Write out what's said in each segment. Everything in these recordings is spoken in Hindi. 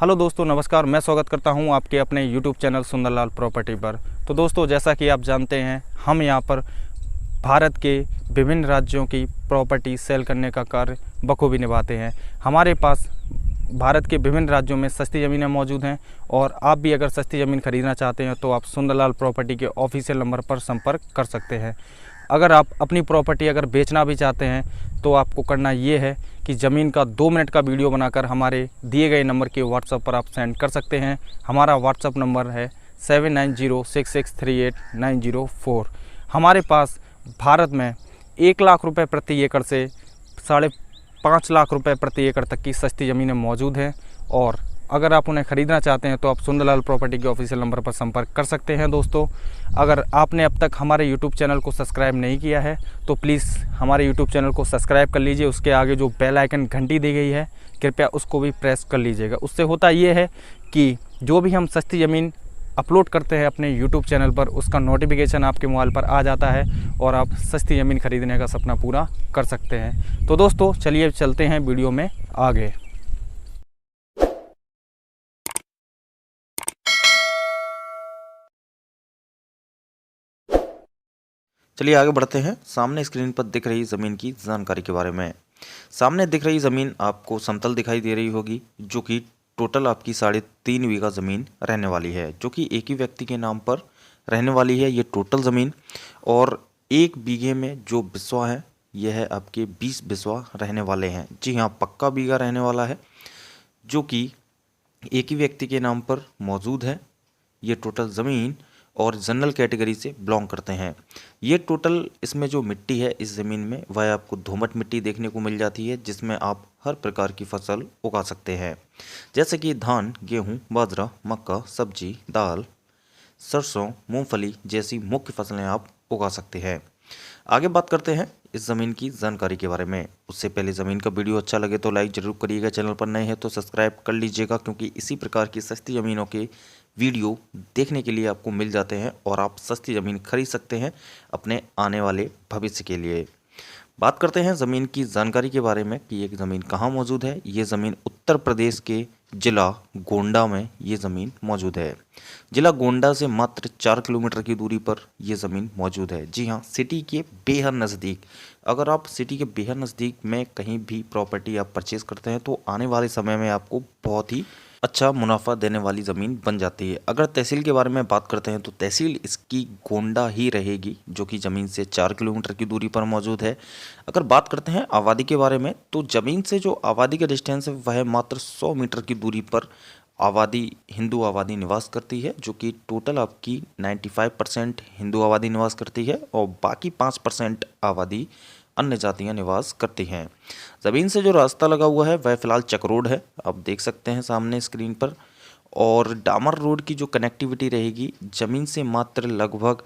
हेलो दोस्तों, नमस्कार। मैं स्वागत करता हूं आपके अपने YouTube चैनल सुंदरलाल प्रॉपर्टी पर। तो दोस्तों, जैसा कि आप जानते हैं, हम यहां पर भारत के विभिन्न राज्यों की प्रॉपर्टी सेल करने का कार्य बखूबी निभाते हैं। हमारे पास भारत के विभिन्न राज्यों में सस्ती ज़मीनें मौजूद हैं और आप भी अगर सस्ती ज़मीन खरीदना चाहते हैं तो आप सुंदरलाल प्रॉपर्टी के ऑफिशियल नंबर पर संपर्क कर सकते हैं। अगर आप अपनी प्रॉपर्टी अगर बेचना भी चाहते हैं तो आपको करना ये है कि ज़मीन का 2 मिनट का वीडियो बनाकर हमारे दिए गए नंबर के व्हाट्सएप पर आप सेंड कर सकते हैं। हमारा व्हाट्सएप नंबर है 7906638904। हमारे पास भारत में 1 लाख रुपए प्रति एकड़ से 5.5 लाख रुपए प्रति एकड़ तक की सस्ती ज़मीनें मौजूद हैं और अगर आप उन्हें ख़रीदना चाहते हैं तो आप सुंदरलाल प्रॉपर्टी के ऑफिशियल नंबर पर संपर्क कर सकते हैं। दोस्तों, अगर आपने अब तक हमारे यूट्यूब चैनल को सब्सक्राइब नहीं किया है तो प्लीज़ हमारे यूट्यूब चैनल को सब्सक्राइब कर लीजिए। उसके आगे जो बेल आइकन घंटी दी गई है, कृपया उसको भी प्रेस कर लीजिएगा। उससे होता ये है कि जो भी हम सस्ती ज़मीन अपलोड करते हैं अपने यूट्यूब चैनल पर, उसका नोटिफिकेशन आपके मोबाइल पर आ जाता है और आप सस्ती ज़मीन खरीदने का सपना पूरा कर सकते हैं। तो दोस्तों, चलिए चलते हैं वीडियो में आगे। चलिए आगे बढ़ते हैं। सामने स्क्रीन पर दिख रही ज़मीन की जानकारी के बारे में। सामने दिख रही ज़मीन आपको समतल दिखाई दे रही होगी, जो कि टोटल आपकी 3.5 बीघा ज़मीन रहने वाली है, जो कि एक ही व्यक्ति के नाम पर रहने वाली है ये टोटल ज़मीन। और 1 बीघे में जो बिस्वा है यह है आपके 20 बिस्वा रहने वाले हैं। जी हाँ, पक्का बीघा रहने वाला है, जो कि एक ही व्यक्ति के नाम पर मौजूद है। ये टोटल ज़मीन और जनरल कैटेगरी से बिलोंग करते हैं। ये टोटल इसमें जो मिट्टी है इस ज़मीन में वह आपको दोमट मिट्टी देखने को मिल जाती है, जिसमें आप हर प्रकार की फसल उगा सकते हैं, जैसे कि धान, गेहूं, बाजरा, मक्का, सब्जी, दाल, सरसों, मूंगफली जैसी मुख्य फसलें आप उगा सकते हैं। आगे बात करते हैं इस ज़मीन की जानकारी के बारे में। उससे पहले ज़मीन का वीडियो अच्छा लगे तो लाइक ज़रूर करिएगा, चैनल पर नए हैं तो सब्सक्राइब कर लीजिएगा, क्योंकि इसी प्रकार की सस्ती ज़मीनों के वीडियो देखने के लिए आपको मिल जाते हैं और आप सस्ती ज़मीन खरीद सकते हैं अपने आने वाले भविष्य के लिए। बात करते हैं ज़मीन की जानकारी के बारे में कि ये ज़मीन कहाँ मौजूद है। ये ज़मीन उत्तर प्रदेश के जिला गोंडा में ये ज़मीन मौजूद है। जिला गोंडा से मात्र 4 किलोमीटर की दूरी पर यह ज़मीन मौजूद है। जी हाँ, सिटी के बेहद नज़दीक। अगर आप सिटी के बेहद नज़दीक में कहीं भी प्रॉपर्टी आप परचेज़ करते हैं तो आने वाले समय में आपको बहुत ही अच्छा मुनाफा देने वाली ज़मीन बन जाती है। अगर तहसील के बारे में बात करते हैं तो तहसील इसकी गोंडा ही रहेगी, जो कि ज़मीन से 4 किलोमीटर की दूरी पर मौजूद है। अगर बात करते हैं आबादी के बारे में तो ज़मीन से जो आबादी का डिस्टेंस है वह मात्र 100 मीटर की दूरी पर हिंदू आबादी निवास करती है, जो कि टोटल आपकी 95% हिंदू आबादी निवास करती है और बाकी 5% आबादी अन्य जातियां निवास करती हैं। ज़मीन से जो रास्ता लगा हुआ है वह फ़िलहाल चक रोड है, आप देख सकते हैं सामने स्क्रीन पर। और डामर रोड की जो कनेक्टिविटी रहेगी ज़मीन से मात्र लगभग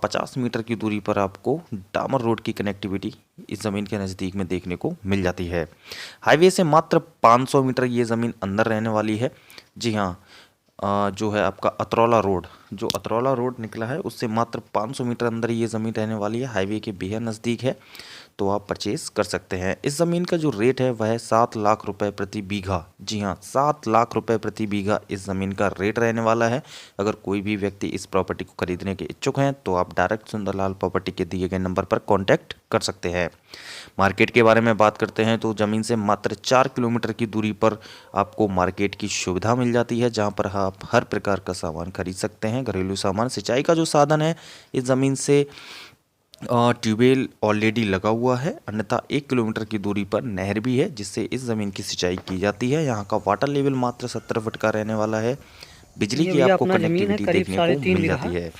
50 मीटर की दूरी पर आपको डामर रोड की कनेक्टिविटी इस ज़मीन के नज़दीक में देखने को मिल जाती है। हाईवे से मात्र 500 मीटर ये ज़मीन अंदर रहने वाली है। जी हाँ, जो है आपका अतरौला रोड निकला है उससे मात्र 500 मीटर अंदर ये ज़मीन रहने वाली है। हाईवे के बेहद नज़दीक है, तो आप परचेज़ कर सकते हैं। इस ज़मीन का जो रेट है वह है 7 लाख रुपए प्रति बीघा। जी हाँ, 7 लाख रुपए प्रति बीघा इस ज़मीन का रेट रहने वाला है। अगर कोई भी व्यक्ति इस प्रॉपर्टी को खरीदने के इच्छुक हैं तो आप डायरेक्ट सुंदरलाल प्रॉपर्टी के दिए गए नंबर पर कॉन्टैक्ट कर सकते हैं। मार्केट के बारे में बात करते हैं तो ज़मीन से मात्र 4 किलोमीटर की दूरी पर आपको मार्केट की सुविधा मिल जाती है, जहाँ पर आप हर प्रकार का सामान खरीद सकते हैं। घरेलू सामान, सिंचाई का जो साधन है इस ज़मीन से ट्यूबवेल ऑलरेडी लगा हुआ है, अन्यथा 1 किलोमीटर की दूरी पर नहर भी है जिससे इस ज़मीन की सिंचाई की जाती है। यहाँ का वाटर लेवल मात्र 70 फुट का रहने वाला है। बिजली की आपको कनेक्टिविटी देखने को मिल जाती है।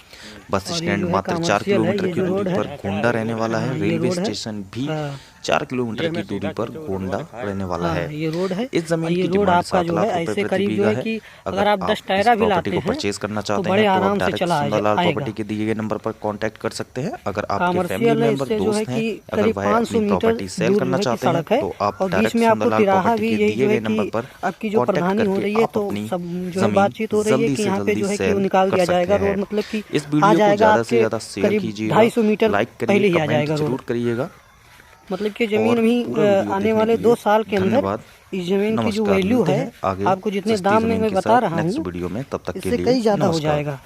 बस स्टैंड मात्र 4 किलोमीटर की दूरी पर गोंडा रहने वाला है। रेलवे स्टेशन भी 4 किलोमीटर की दूरी पर गोंडा रहने वाला है। ये रोड है। इस जमीन की डिमांड 7 लाख रुपए प्रति बीघा है। अगर आप इस प्रॉपर्टी को परचेज करना चाहते हैं तो आप डायरेक्ट सुंदरलाल प्रॉपर्टी के दिए गए नंबर पर कांटेक्ट कर सकते हैं। अगर आपके फैमिली मेंबर दोस्त हैं, अगर वह अपनी प्रॉपर्टी सेल करना चाहते हैं तो आप डायरेक्ट सुंदरलाल प्रॉपर्टी के दिए गए नंबर पर कांटेक्ट करके आप अपनी जमीन जल्दी से जल्दी सेल कर सकते हैं। इस वीडियो को ज़्यादा से ज़्यादा शेयर कीजिएगा, लाइक करिए, कमेंट जरूर करिएगा। मतलब कि जमीन और अभी पूरा वीडियो आने देखने वाले के 2 लिए साल के अंदर धन्यवाद। इस जमीन की जो नमस्कार, वैल्यू मिलते है हैं आगे आपको जितने सस्ती दाम में जमीन मैं के बता साथ रहा नेक्स्ट हूँ वीडियो में। तब तक के इससे लिए कई ज़्यादा हो नमस्कार। जाएगा।